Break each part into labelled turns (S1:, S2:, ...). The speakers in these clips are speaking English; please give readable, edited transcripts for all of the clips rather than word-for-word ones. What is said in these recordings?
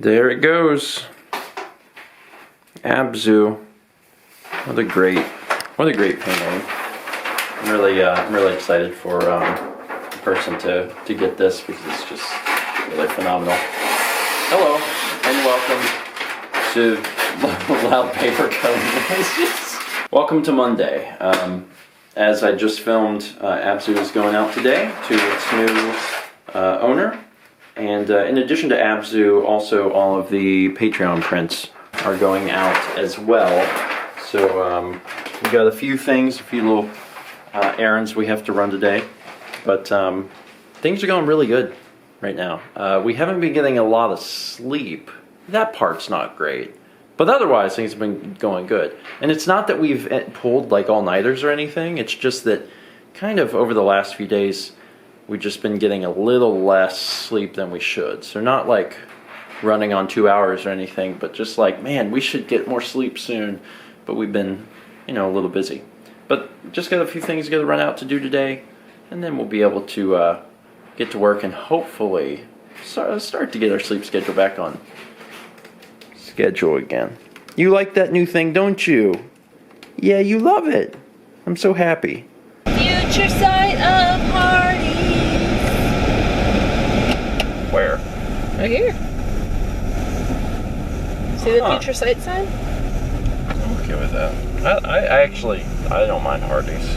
S1: There it goes. Abzu. What a great painting. I'm really excited for the person to get this because it's just really phenomenal. Hello and welcome to loud paper cutting. Welcome to Monday. As I just filmed, Abzu is going out today to its new owner. And in addition to Abzu, also all of the Patreon prints are going out as well. So we got a few little errands we have to run today. But things are going really good right now. We haven't been getting a lot of sleep. That part's not great. But otherwise, things have been going good. And it's not that we've pulled like all-nighters or anything. It's just that kind of over the last few days, we've just been getting a little less sleep than we should. So not like running on 2 hours or anything, but just like, man, we should get more sleep soon. But we've been, a little busy. But just got a few things to run out to do today. And then we'll be able to get to work and hopefully start to get our sleep schedule back on schedule again. You like that new thing, don't you? Yeah, you love it. I'm so happy.
S2: Future site of Hardee's.
S1: Where?
S2: Right here. See the future site sign?
S1: I'm okay with that. I don't mind Hardee's.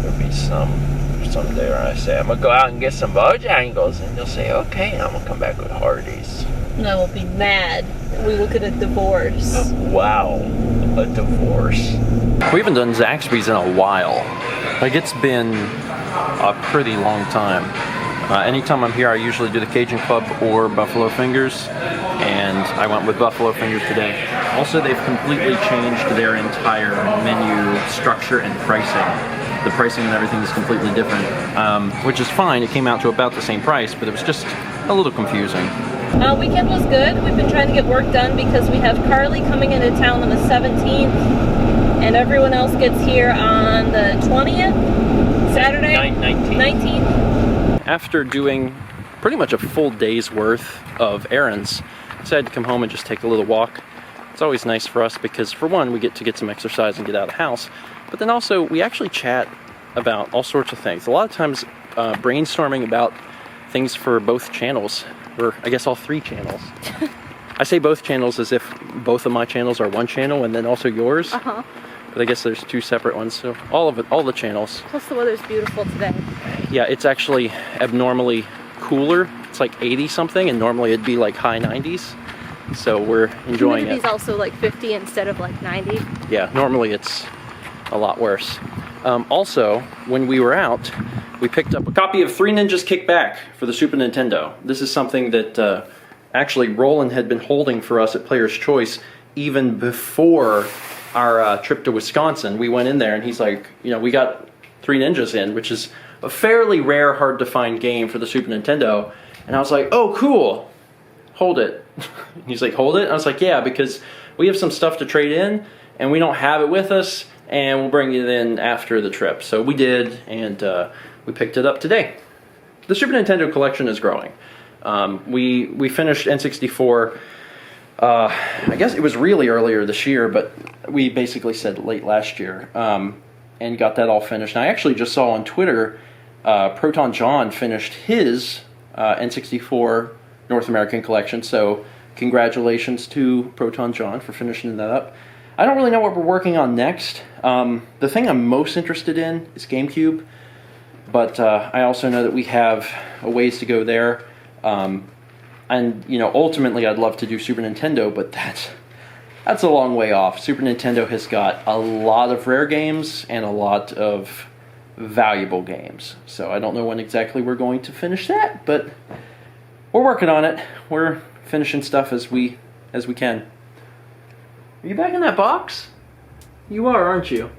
S1: There'll be someday where I say, I'm gonna go out and get some Bojangles, and you'll say, okay, and I'm gonna come back with Hardee's.
S2: And I will be mad. We will get a divorce.
S1: Wow, a divorce. We haven't done Zaxby's in a while. Like, it's been a pretty long time. Anytime I'm here, I usually do the Cajun Club or Buffalo Fingers, and I went with Buffalo Fingers today. Also, they've completely changed their entire menu structure and pricing. The pricing and everything is completely different, which is fine. It came out to about the same price, but it was just a little confusing.
S2: Weekend was good. We've been trying to get work done because we have Carly coming into town on the 17th, and everyone else gets here on the 20th, Saturday, 19th.
S1: After doing pretty much a full day's worth of errands, I decided to come home and just take a little walk. It's always nice for us because, for one, we get to get some exercise and get out of the house, but then also we actually chat about all sorts of things. A lot of times brainstorming about things for both channels, or I guess all three channels. I say both channels as if both of my channels are one channel and then also yours. But I guess there's two separate ones, so all the channels.
S2: Plus the weather's beautiful today.
S1: Yeah, it's actually abnormally cooler. It's like 80 something, and normally it'd be like high 90s. So we're enjoying it.
S2: Humidity's also like 50 instead of like 90.
S1: Yeah, normally it's a lot worse. Also, when we were out, we picked up a copy of Three Ninjas Kick Back for the Super Nintendo. This is something that actually Roland had been holding for us at Player's Choice even before our trip to Wisconsin. We went in there and he's like, we got Three Ninjas in, which is a fairly rare, hard to find game for the Super Nintendo. And I was like, oh, cool. Hold it. He's like, hold it? I was like, yeah, because we have some stuff to trade in and we don't have it with us, and we'll bring it in after the trip. So we did, and we picked it up today. The Super Nintendo collection is growing. We finished N64, I guess it was really earlier this year, but we basically said late last year, and got that all finished. And I actually just saw on Twitter, Proton John finished his N64 North American collection, so congratulations to Proton John for finishing that up. I don't really know what we're working on next. The thing I'm most interested in is GameCube, but I also know that we have a ways to go there. And ultimately I'd love to do Super Nintendo, but that's a long way off. Super Nintendo has got a lot of rare games and a lot of valuable games. So I don't know when exactly we're going to finish that, but we're working on it. We're finishing stuff as we can. Are you back in that box? You are, aren't you?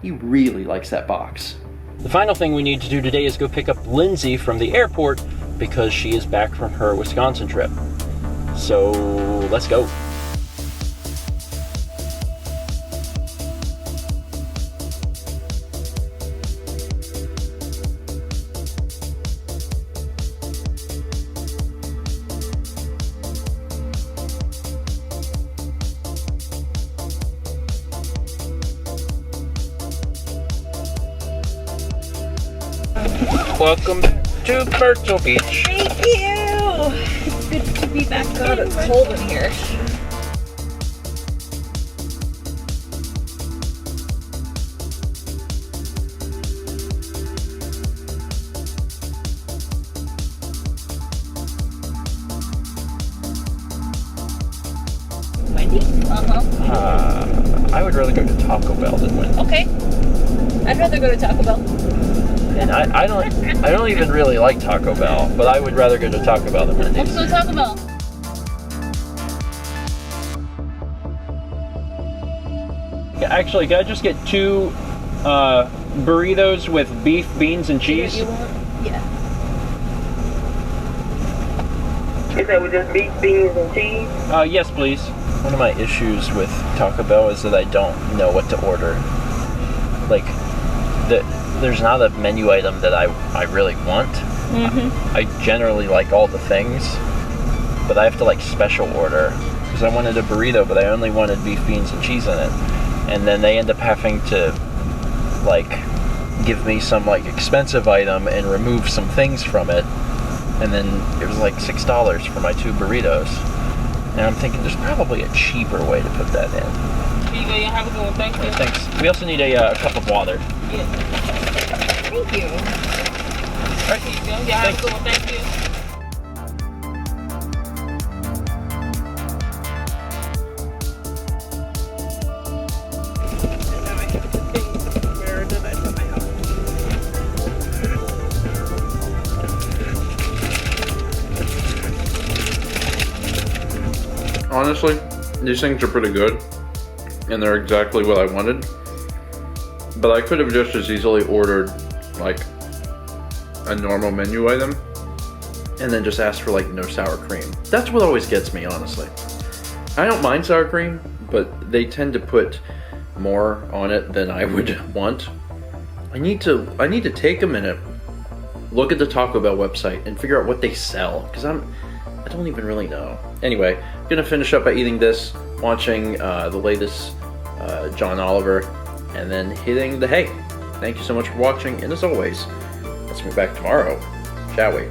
S1: He really likes that box. The final thing we need to do today is go pick up Lindsay from the airport because she is back from her Wisconsin trip. So let's go. Welcome to Myrtle Beach.
S2: Thank you. It's good to be back. God, it's cold in here. Wendy?
S1: I would rather go to Taco Bell than Wendy's.
S2: Okay. I'd rather go to Taco Bell.
S1: And I don't even really like Taco Bell, but I would rather go to Taco Bell than Wendy's.
S2: Let's go to Taco Bell.
S1: Actually, can I just get 2 burritos with beef, beans, and cheese?
S2: You want? Yeah.
S3: Is that with just beef, beans, and cheese?
S1: Yes, please. One of my issues with Taco Bell is that I don't know what to order. Like, there's not a menu item that I really want.
S2: Mm-hmm.
S1: I generally like all the things, but I have to like special order because I wanted a burrito, but I only wanted beef, beans, and cheese in it. And then they end up having to like give me some like expensive item and remove some things from it. And then it was like $6 for my 2 burritos. And I'm thinking there's probably a cheaper way to put that in.
S3: Here you go, you have a good one. Thank you.
S1: Thanks. We also need a cup of water.
S3: Yeah.
S2: Thank you.
S1: All right.
S3: Here you go. You have a good one. Thank you.
S4: Honestly, these things are pretty good, and they're exactly what I wanted. But I could have just as easily ordered like a normal menu item and then just asked for like no sour cream. That's what always gets me, honestly. I don't mind sour cream, but they tend to put more on it than I would want. I need to take a minute, look at the Taco Bell website, and figure out what they sell, because I don't even really know. Anyway, I'm gonna finish up by eating this, watching the latest John Oliver, and then hitting the hay. Thank you so much for watching, and as always, let's meet back tomorrow, shall we?